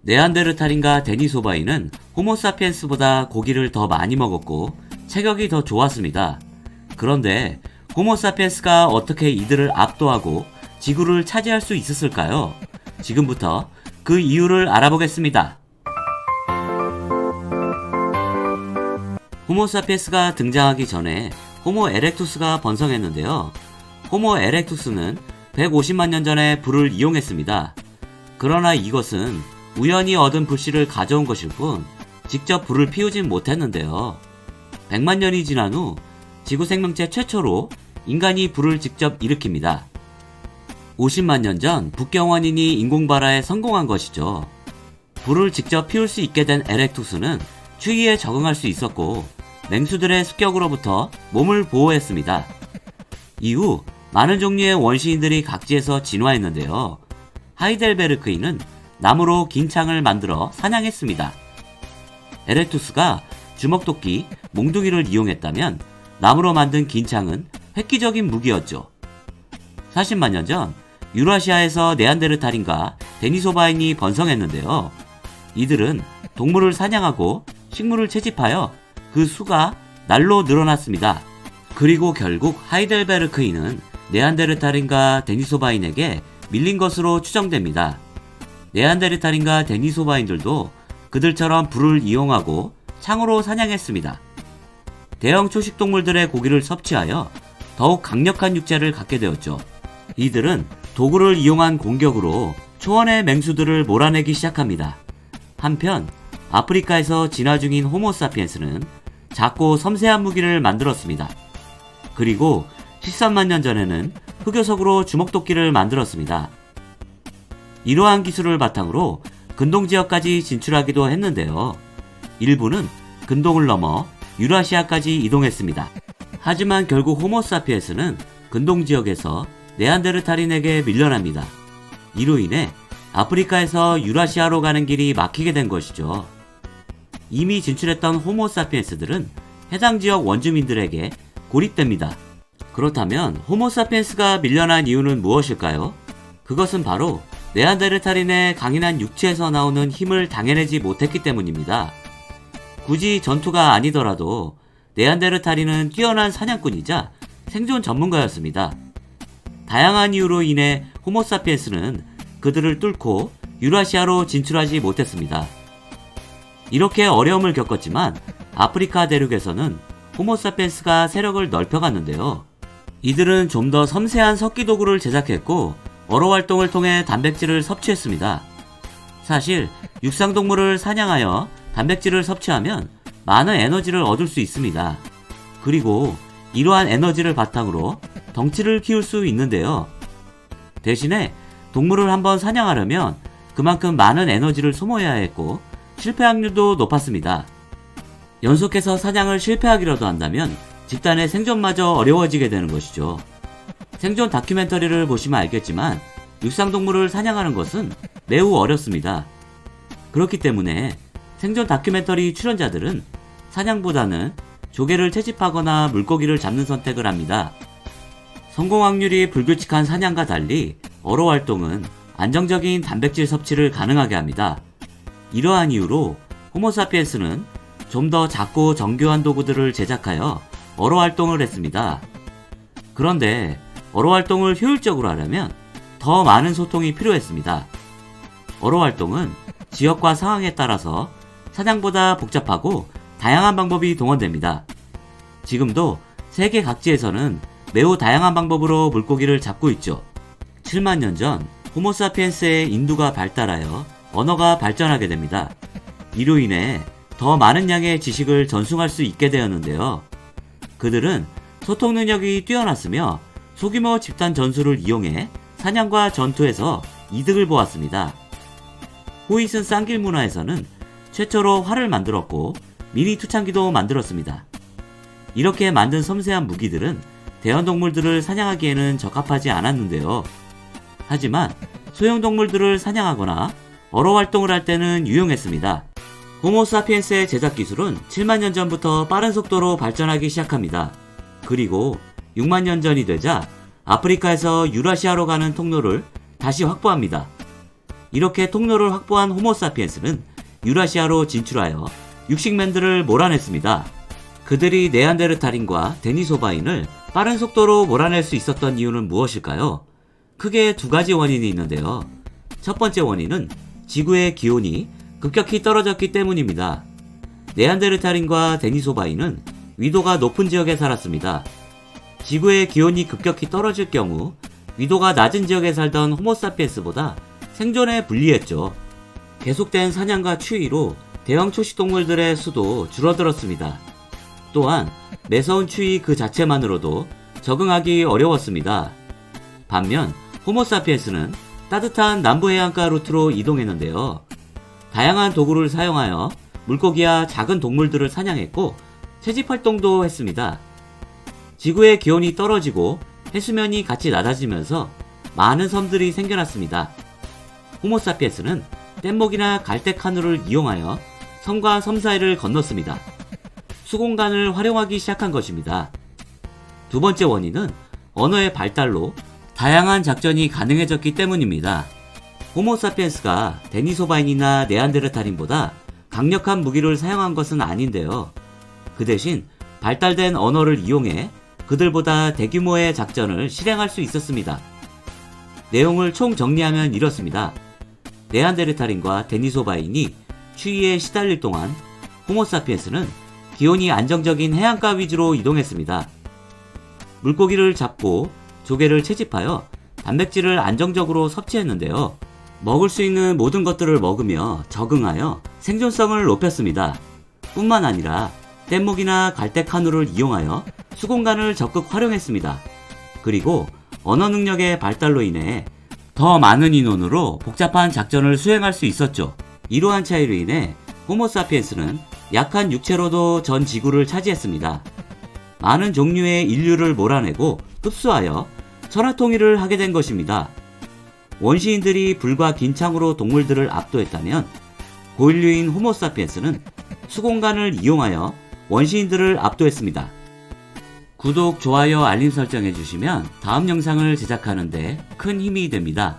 네안데르탈인과 데니소바인은 호모사피엔스보다 고기를 더 많이 먹었고 체격이 더 좋았습니다. 그런데 호모사피엔스가 어떻게 이들을 압도하고 지구를 차지할 수 있었을까요? 지금부터 그 이유를 알아보겠습니다. 호모사피엔스가 등장하기 전에 호모 에렉투스가 번성했는데요. 호모 에렉투스는 150만 년 전에 불을 이용했습니다. 그러나 이것은 우연히 얻은 불씨를 가져온 것일 뿐 직접 불을 피우진 못했는데요. 100만 년이 지난 후 지구 생명체 최초로 인간이 불을 직접 일으킵니다. 50만 년 전 북경원인이 인공발화에 성공한 것이죠. 불을 직접 피울 수 있게 된 에렉투스는 추위에 적응할 수 있었고 맹수들의 습격으로부터 몸을 보호했습니다. 이후 많은 종류의 원시인들이 각지에서 진화했는데요. 하이델베르크인은 나무로 긴 창을 만들어 사냥했습니다. 에렉투스가 주먹도끼, 몽둥이를 이용했다면 나무로 만든 긴 창은 획기적인 무기였죠. 40만 년 전 유라시아에서 네안데르탈인과 데니소바인이 번성했는데요. 이들은 동물을 사냥하고 식물을 채집하여 그 수가 날로 늘어났습니다. 그리고 결국 하이델베르크인은 네안데르탈인과 데니소바인에게 밀린 것으로 추정됩니다. 네안데르탈인과 데니소바인들도 그들처럼 불을 이용하고 창으로 사냥했습니다. 대형 초식동물들의 고기를 섭취하여 더욱 강력한 육체를 갖게 되었죠. 이들은 도구를 이용한 공격으로 초원의 맹수들을 몰아내기 시작합니다. 한편 아프리카에서 진화 중인 호모사피엔스는 작고 섬세한 무기를 만들었습니다. 그리고 13만 년 전에는 흑요석으로 주먹도끼를 만들었습니다. 이러한 기술을 바탕으로 근동지역까지 진출하기도 했는데요. 일부는 근동을 넘어 유라시아까지 이동했습니다. 하지만 결국 호모사피엔스는 근동지역에서 네안데르탈인에게 밀려납니다. 이로 인해 아프리카에서 유라시아로 가는 길이 막히게 된 것이죠. 이미 진출했던 호모사피엔스들은 해당 지역 원주민들에게 고립됩니다. 그렇다면 호모사피엔스가 밀려난 이유는 무엇일까요? 그것은 바로 네안데르탈인의 강인한 육체에서 나오는 힘을 당해내지 못했기 때문입니다. 굳이 전투가 아니더라도 네안데르탈인은 뛰어난 사냥꾼이자 생존 전문가였습니다. 다양한 이유로 인해 호모사피엔스는 그들을 뚫고 유라시아로 진출하지 못했습니다. 이렇게 어려움을 겪었지만 아프리카 대륙에서는 호모사피엔스가 세력을 넓혀갔는데요. 이들은 좀 더 섬세한 석기 도구를 제작했고 어로 활동을 통해 단백질을 섭취했습니다. 사실 육상동물을 사냥하여 단백질을 섭취하면 많은 에너지를 얻을 수 있습니다. 그리고 이러한 에너지를 바탕으로 덩치를 키울 수 있는데요. 대신에 동물을 한번 사냥하려면 그만큼 많은 에너지를 소모해야 했고 실패 확률도 높았습니다. 연속해서 사냥을 실패하기라도 한다면 집단의 생존마저 어려워지게 되는 것이죠. 생존 다큐멘터리를 보시면 알겠지만 육상동물을 사냥하는 것은 매우 어렵습니다. 그렇기 때문에 생존 다큐멘터리 출연자들은 사냥보다는 조개를 채집하거나 물고기를 잡는 선택을 합니다. 성공 확률이 불규칙한 사냥과 달리 어로 활동은 안정적인 단백질 섭취를 가능하게 합니다. 이러한 이유로 호모사피엔스는 좀 더 작고 정교한 도구들을 제작하여 어로 활동을 했습니다. 그런데 어로 활동을 효율적으로 하려면 더 많은 소통이 필요했습니다. 어로 활동은 지역과 상황에 따라서 사냥보다 복잡하고 다양한 방법이 동원됩니다. 지금도 세계 각지에서는 매우 다양한 방법으로 물고기를 잡고 있죠. 7만 년 전 호모사피엔스의 인두가 발달하여 언어가 발전하게 됩니다. 이로 인해 더 많은 양의 지식을 전수할 수 있게 되었는데요. 그들은 소통 능력이 뛰어났으며 소규모 집단 전술을 이용해 사냥과 전투에서 이득을 보았습니다. 호이슨 쌍길 문화에서는 최초로 활을 만들었고 미니 투창기도 만들었습니다. 이렇게 만든 섬세한 무기들은 대형동물들을 사냥하기에는 적합하지 않았는데요. 하지만 소형동물들을 사냥하거나 어로 활동을 할 때는 유용했습니다. 호모사피엔스의 제작 기술은 7만 년 전부터 빠른 속도로 발전하기 시작합니다. 그리고 6만 년 전이 되자 아프리카에서 유라시아로 가는 통로를 다시 확보합니다. 이렇게 통로를 확보한 호모사피엔스는 유라시아로 진출하여 육식맨들을 몰아냈습니다. 그들이 네안데르탈인과 데니소바인을 빠른 속도로 몰아낼 수 있었던 이유는 무엇일까요? 크게 두 가지 원인이 있는데요. 첫 번째 원인은 지구의 기온이 급격히 떨어졌기 때문입니다. 네안데르탈인과 데니소바인은 위도가 높은 지역에 살았습니다. 지구의 기온이 급격히 떨어질 경우 위도가 낮은 지역에 살던 호모사피엔스보다 생존에 불리했죠. 계속된 사냥과 추위로 대형 초식동물들의 수도 줄어들었습니다. 또한 매서운 추위 그 자체만으로도 적응하기 어려웠습니다. 반면 호모사피엔스는 따뜻한 남부해안가 루트로 이동했는데요. 다양한 도구를 사용하여 물고기와 작은 동물들을 사냥했고 채집활동도 했습니다. 지구의 기온이 떨어지고 해수면이 같이 낮아지면서 많은 섬들이 생겨났습니다. 호모사피엔스는 뗏목이나 갈대카누를 이용하여 섬과 섬 사이를 건넜습니다. 수공간을 활용하기 시작한 것입니다. 두 번째 원인은 언어의 발달로 다양한 작전이 가능해졌기 때문입니다. 호모사피엔스가 데니소바인이나 네안데르탈인보다 강력한 무기를 사용한 것은 아닌데요. 그 대신 발달된 언어를 이용해 그들보다 대규모의 작전을 실행할 수 있었습니다. 내용을 총 정리하면 이렇습니다. 네안데르탈인과 데니소바인이 추위에 시달릴 동안 호모사피엔스는 기온이 안정적인 해안가 위주로 이동했습니다. 물고기를 잡고 조개를 채집하여 단백질을 안정적으로 섭취했는데요. 먹을 수 있는 모든 것들을 먹으며 적응하여 생존성을 높였습니다. 뿐만 아니라 뗏목이나 갈대카누를 이용하여 수공간을 적극 활용했습니다. 그리고 언어 능력의 발달로 인해 더 많은 인원으로 복잡한 작전을 수행할 수 있었죠. 이러한 차이로 인해 호모사피엔스는 약한 육체로도 전 지구를 차지했습니다. 많은 종류의 인류를 몰아내고 흡수하여 천하통일을 하게 된 것입니다. 원시인들이 불과 긴 창으로 동물들을 압도했다면 고인류인 호모사피엔스는 수공간을 이용하여 원시인들을 압도했습니다. 구독, 좋아요, 알림 설정 해주시면 다음 영상을 제작하는데 큰 힘이 됩니다.